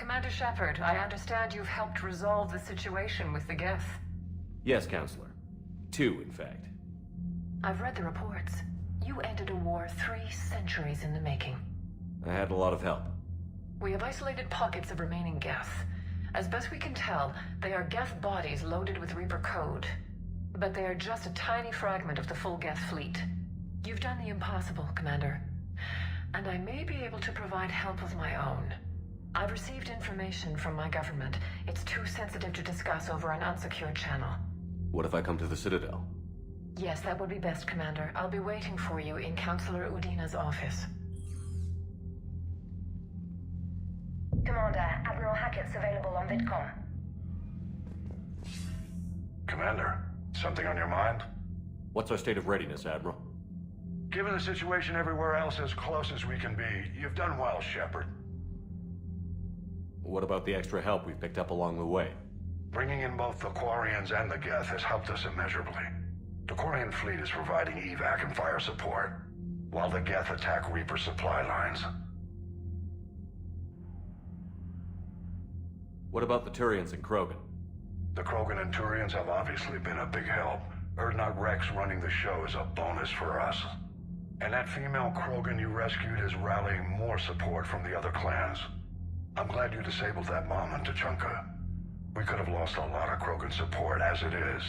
Commander Shepard, I understand you've helped resolve the situation with the geth. Yes, Counselor. 2, in fact. I've read the reports. You ended a war 3 centuries in the making. I had a lot of help. We have isolated pockets of remaining geth. As best we can tell, they are geth bodies loaded with Reaper code. But they are just a tiny fragment of the full geth fleet. You've done the impossible, Commander. And I may be able to provide help of my own. I've received information from my government. It's too sensitive to discuss over an unsecured channel. What if I come to the Citadel? Yes, that would be best, Commander. I'll be waiting for you in Counselor Udina's office. Commander, Admiral Hackett's available on VidCom. Commander, something on your mind? What's our state of readiness, Admiral? Given the situation everywhere else as close as we can be, you've done well, Shepard. What about the extra help we've picked up along the way? Bringing in both the quarians and the geth has helped us immeasurably. The quarian fleet is providing evac and fire support, while the geth attack Reaper supply lines. What about the Turians and Krogan? The Krogan and Turians have obviously been a big help. Urdnot Rex running the show is a bonus for us. And that female Krogan you rescued is rallying more support from the other clans. I'm glad you disabled that bomb in Tuchanka. We could have lost a lot of Krogan support. As it is,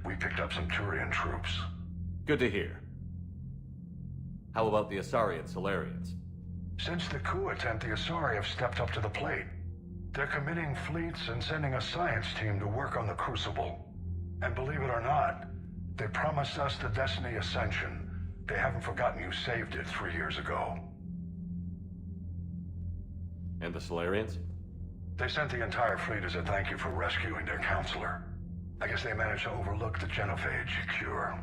we picked up some Turian troops. Good to hear. How about the Asari and Solarians? Since the coup attempt, the Asari have stepped up to the plate. They're committing fleets and sending a science team to work on the Crucible. And believe it or not, they promised us the Destiny Ascension. They haven't forgotten you saved it 3 years ago. And the Solarians? They sent the entire fleet as a thank you for rescuing their counselor. I guess they managed to overlook the genophage cure.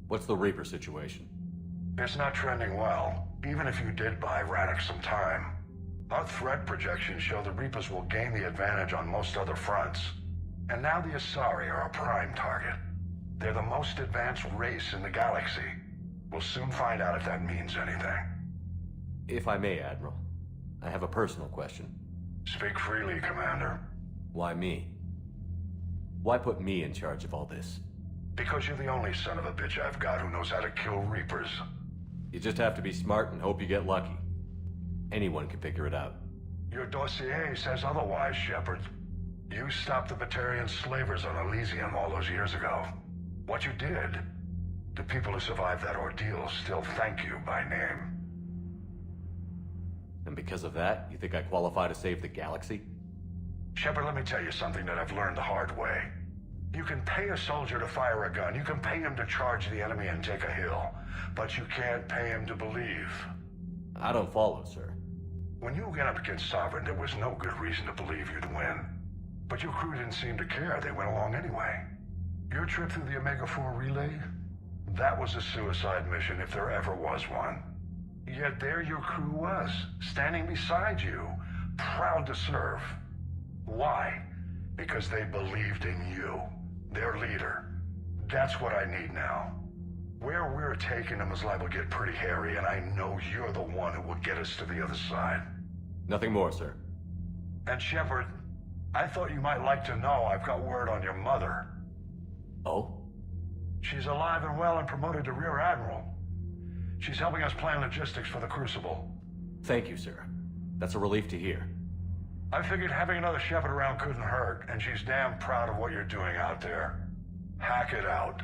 What's the Reaper situation? It's not trending well, even if you did buy Radix some time. Our threat projections show the Reapers will gain the advantage on most other fronts. And now the Asari are a prime target. They're the most advanced race in the galaxy. We'll soon find out if that means anything. If I may, Admiral, I have a personal question. Speak freely, Commander. Why me? Why put me in charge of all this? Because you're the only son of a bitch I've got who knows how to kill Reapers. You just have to be smart and hope you get lucky. Anyone can figure it out. Your dossier says otherwise, Shepard. You stopped the Batarian slavers on Elysium all those years ago. What you did, the people who survived that ordeal still thank you by name. And because of that, you think I qualify to save the galaxy? Shepard, let me tell you something that I've learned the hard way. You can pay a soldier to fire a gun, you can pay him to charge the enemy and take a hill, but you can't pay him to believe. I don't follow, sir. When you went up against Sovereign, there was no good reason to believe you'd win. But your crew didn't seem to care, they went along anyway. Your trip through the Omega-4 relay? That was a suicide mission if there ever was one. Yet there your crew was, standing beside you, proud to serve. Why? Because they believed in you, their leader. That's what I need now. Where we're taking them is liable to get pretty hairy, and I know you're the one who will get us to the other side. Nothing more, sir. And Shepard, I thought you might like to know I've got word on your mother. Oh? She's alive and well and promoted to Rear Admiral. She's helping us plan logistics for the Crucible. Thank you, sir. That's a relief to hear. I figured having another Shepard around couldn't hurt, and she's damn proud of what you're doing out there. Hack it out.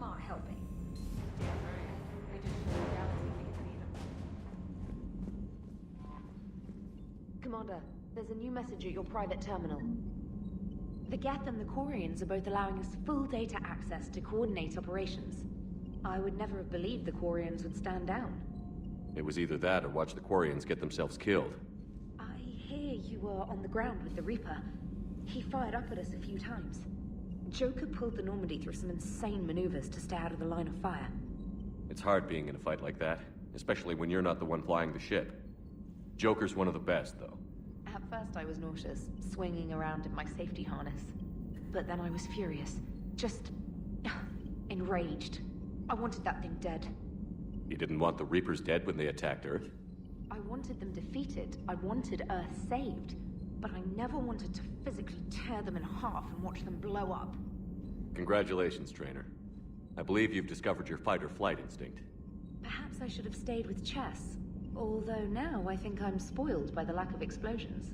not helping. Yeah, right. They just show the galaxy we can beat them. Commander, there's a new message at your private terminal. The Geth and the Quarians are both allowing us full data access to coordinate operations. I would never have believed the Quarians would stand down. It was either that or watch the Quarians get themselves killed. I hear you were on the ground with the Reaper. He fired up at us a few times. Joker pulled the Normandy through some insane maneuvers to stay out of the line of fire. It's hard being in a fight like that, especially when you're not the one flying the ship. Joker's one of the best, though. At first I was nauseous, swinging around in my safety harness. But then I was furious. Just... enraged. I wanted that thing dead. You didn't want the Reapers dead when they attacked Earth? I wanted them defeated. I wanted Earth saved. But I never wanted to physically tear them in half and watch them blow up. Congratulations, Trainer. I believe you've discovered your fight-or-flight instinct. Perhaps I should have stayed with chess. Although now I think I'm spoiled by the lack of explosions.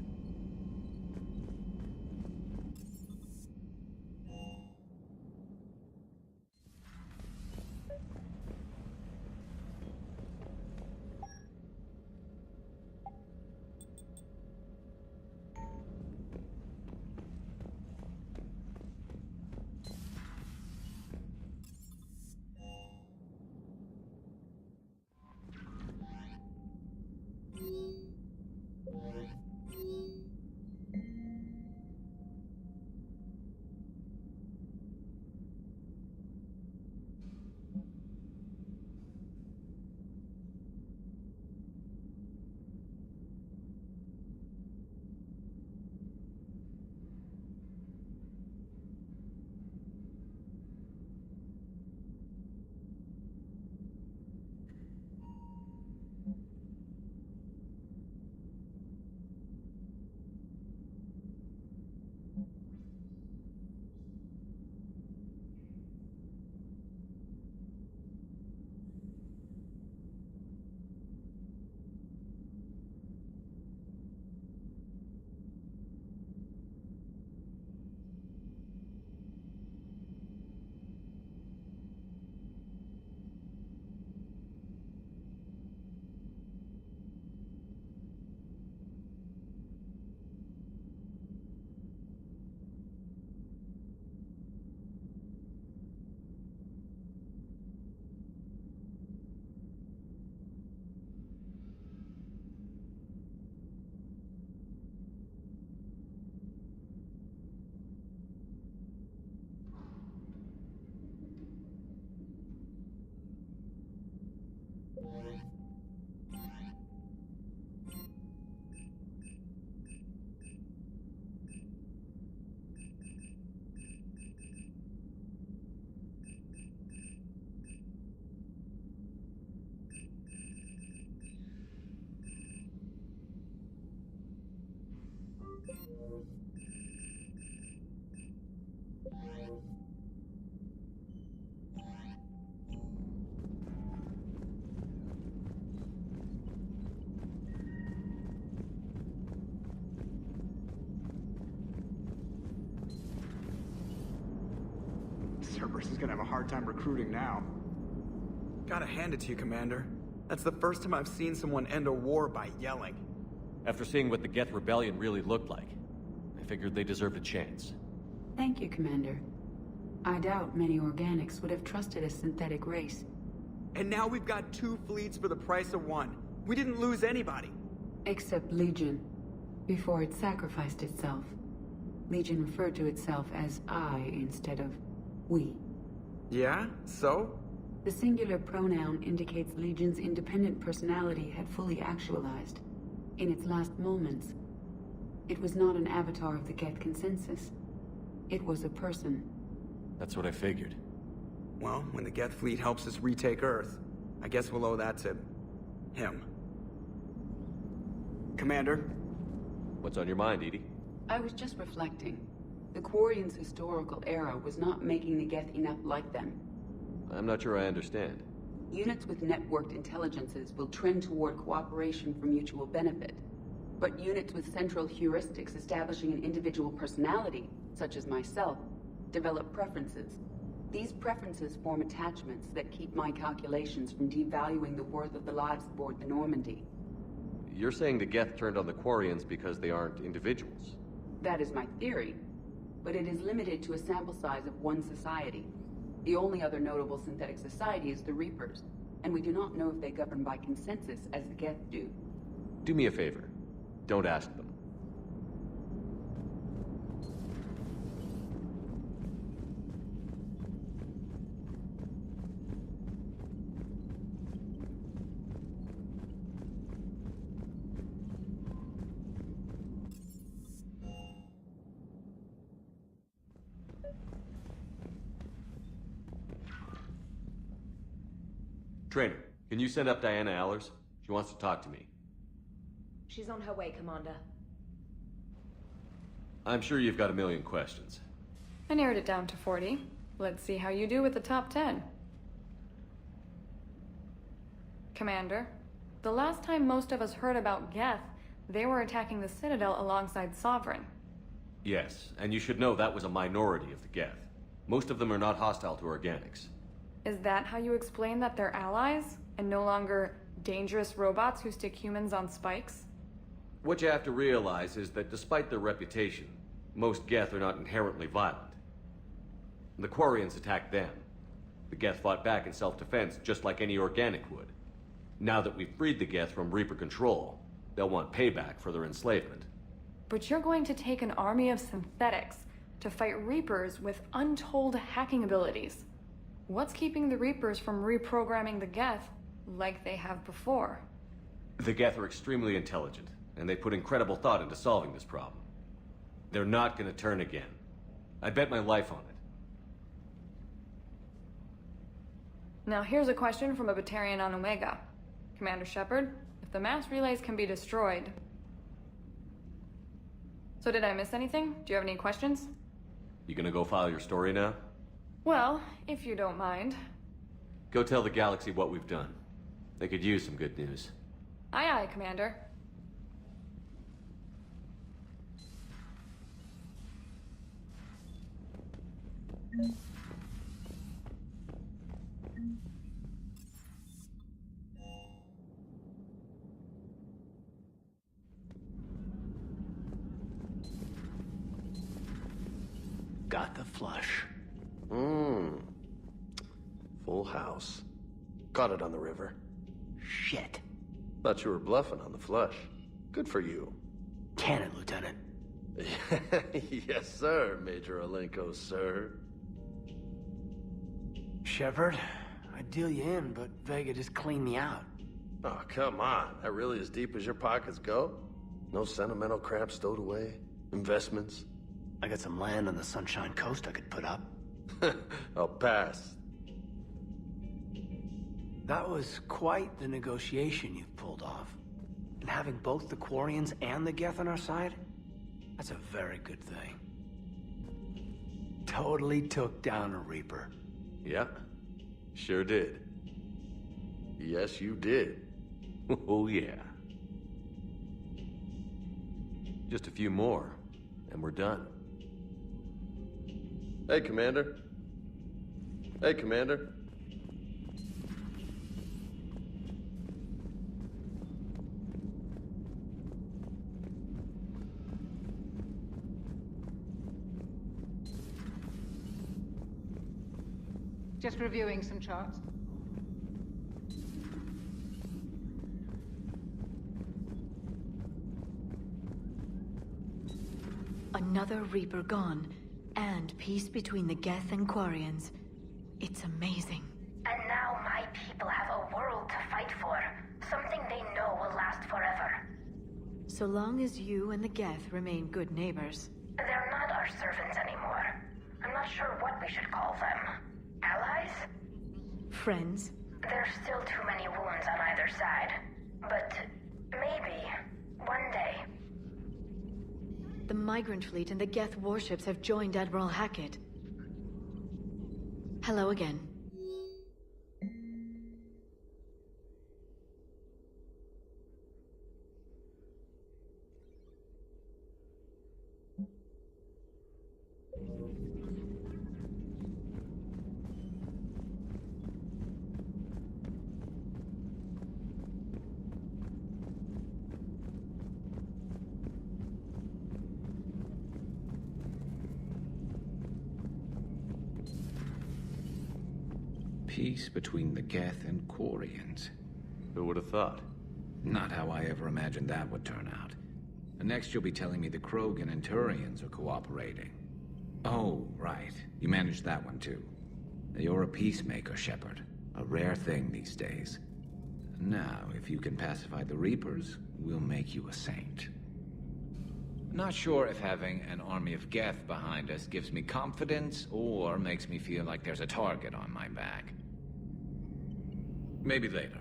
Cerberus is gonna have a hard time recruiting now. Gotta hand it to you, Commander. That's the first time I've seen someone end a war by yelling. After seeing what the Geth Rebellion really looked like, I figured they deserved a chance. Thank you, Commander. I doubt many organics would have trusted a synthetic race. And now we've got 2 fleets for the price of 1. We didn't lose anybody. Except Legion, before it sacrificed itself. Legion referred to itself as I instead of we. Yeah? So? The singular pronoun indicates Legion's independent personality had fully actualized. In its last moments, it was not an avatar of the Geth consensus. It was a person. That's what I figured. Well, when the Geth fleet helps us retake Earth, I guess we'll owe that to... him. Commander? What's on your mind, Edie? I was just reflecting. The Quarians' historical era was not making the Geth enough like them. I'm not sure I understand. Units with networked intelligences will trend toward cooperation for mutual benefit. But units with central heuristics establishing an individual personality, such as myself, develop preferences. These preferences form attachments that keep my calculations from devaluing the worth of the lives aboard the Normandy. You're saying the geth turned on the quarians because they aren't individuals? That is my theory, but it is limited to a sample size of one society. The only other notable synthetic society is the Reapers, and we do not know if they govern by consensus as the geth do. Do me a favor. Don't ask them. Trainer, can you send up Diana Allers? She wants to talk to me. She's on her way, Commander. I'm sure you've got a million questions. I narrowed it down to 40. Let's see how you do with the top 10. Commander, the last time most of us heard about Geth, they were attacking the Citadel alongside Sovereign. Yes, and you should know that was a minority of the geth. Most of them are not hostile to organics. Is that how you explain that they're allies, and no longer dangerous robots who stick humans on spikes? What you have to realize is that despite their reputation, most geth are not inherently violent. The quarians attacked them. The geth fought back in self-defense just like any organic would. Now that we've freed the geth from Reaper control, they'll want payback for their enslavement. But you're going to take an army of synthetics to fight Reapers with untold hacking abilities. What's keeping the Reapers from reprogramming the geth like they have before? The geth are extremely intelligent, and they put incredible thought into solving this problem. They're not gonna turn again. I bet my life on it. Now here's a question from a Batarian on Omega. Commander Shepard, if the mass relays can be destroyed... So did I miss anything? Do you have any questions? You gonna go file your story now? Well, if you don't mind. Go tell the galaxy what we've done. They could use some good news. Aye aye, Commander. Got the flush. Full house. Caught it on the river. Shit. Thought you were bluffing on the flush. Good for you. Cannon, Lieutenant. Yes, sir, Major Olenko, sir. Shepard, I'd deal you in, but Vega just cleaned me out. Oh, come on. That really as deep as your pockets go? No sentimental crap stowed away? Investments? I got some land on the Sunshine Coast I could put up. I'll pass. That was quite the negotiation you've pulled off. And having both the Quarians and the Geth on our side, that's a very good thing. Totally took down a Reaper. Yeah, sure did. Yes, you did. Oh yeah. Just a few more, and we're done. Hey, Commander. Hey, Commander. Just reviewing some charts. Another Reaper gone, and peace between the Geth and Quarians. It's amazing. And now my people have a world to fight for. Something they know will last forever. So long as you and the Geth remain good neighbors. They're not our servants anymore. I'm not sure what we should call them. Allies? Friends? There's still too many wounds on either side. But maybe, one day. The Migrant Fleet and the Geth warships have joined Admiral Hackett. Hello again. peace between the Geth and Quarians. Who would have thought? Not how I ever imagined that would turn out. And next you'll be telling me the Krogan and Turians are cooperating. Oh, right. You managed that one too. You're a peacemaker, Shepard. A rare thing these days. Now, if you can pacify the Reapers, we'll make you a saint. Not sure if having an army of Geth behind us gives me confidence or makes me feel like there's a target on my back. Maybe later.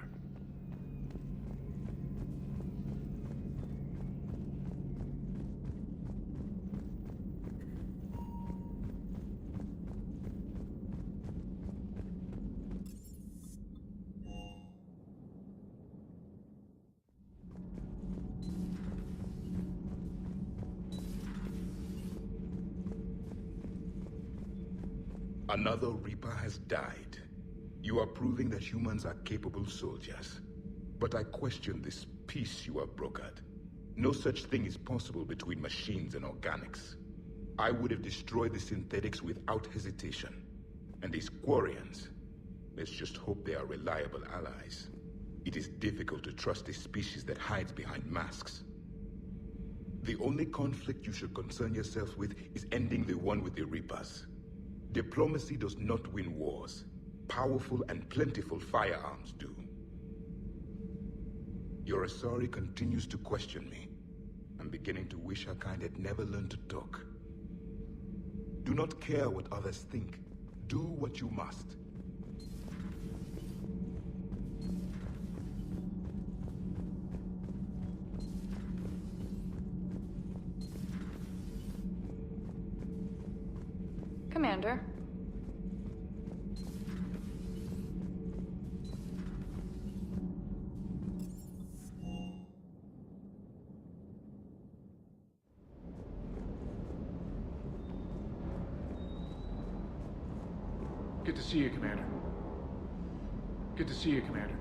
Another Reaper has died. You are proving that humans are capable soldiers. But I question this peace you have brokered. No such thing is possible between machines and organics. I would have destroyed the synthetics without hesitation. And these quarians, let's just hope they are reliable allies. It is difficult to trust a species that hides behind masks. The only conflict you should concern yourself with is ending the one with the Reapers. Diplomacy does not win wars. Powerful and plentiful firearms do. Your Asari continues to question me. I'm beginning to wish her kind had never learned to talk. Do not care what others think. Do what you must. Commander. Good to see you, Commander. Good to see you, Commander.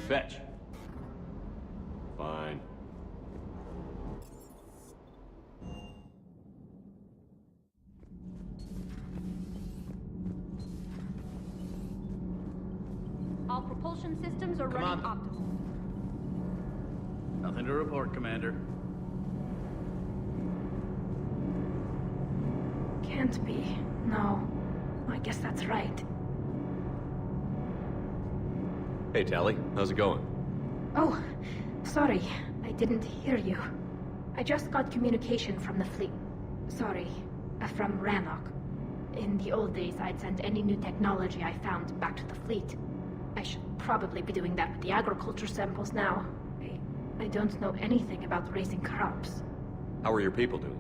Fetch. Fine. All propulsion systems are running optimal. Nothing to report, Commander. Can't be. No. I guess that's right. Hey, Tally. How's it going? Oh, sorry. I didn't hear you. I just got communication from the fleet. Sorry, from Rannoch. In the old days, I'd send any new technology I found back to the fleet. I should probably be doing that with the agriculture samples now. I don't know anything about raising crops. How are your people doing?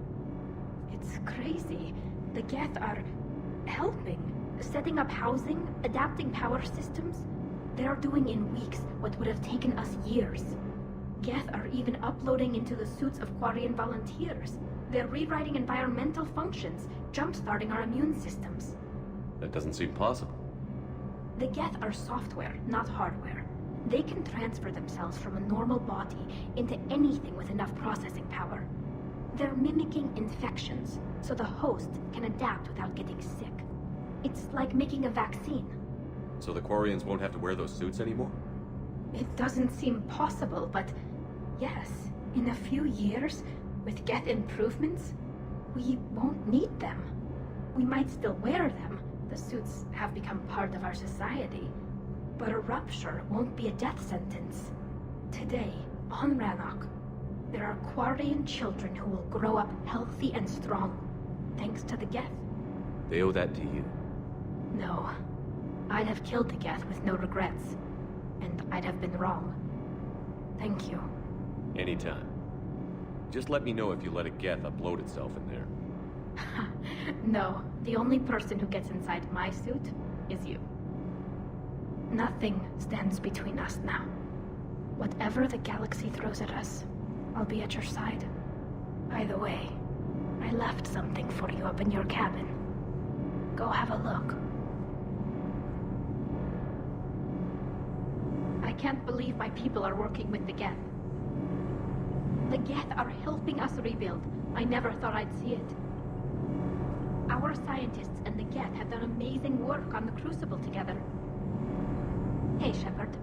It's crazy. The Geth are helping. Setting up housing, adapting power systems. They are doing in weeks what would have taken us years. Geth are even uploading into the suits of quarian volunteers. They're rewriting environmental functions, jump-starting our immune systems. That doesn't seem possible. The Geth are software, not hardware. They can transfer themselves from a normal body into anything with enough processing power. They're mimicking infections, so the host can adapt without getting sick. It's like making a vaccine. So the Quarians won't have to wear those suits anymore? It doesn't seem possible, but yes, in a few years, with Geth improvements, we won't need them. We might still wear them. The suits have become part of our society. But a rupture won't be a death sentence. Today, on Rannoch, there are Quarian children who will grow up healthy and strong, thanks to the Geth. They owe that to you. No. I'd have killed the Geth with no regrets. And I'd have been wrong. Thank you. Anytime. Just let me know if you let a Geth upload itself in there. No, the only person who gets inside my suit is you. Nothing stands between us now. Whatever the galaxy throws at us, I'll be at your side. By the way, I left something for you up in your cabin. Go have a look. I can't believe my people are working with the geth. The geth are helping us rebuild. I never thought I'd see it. Our scientists and the geth have done amazing work on the Crucible together. Hey, Shepard.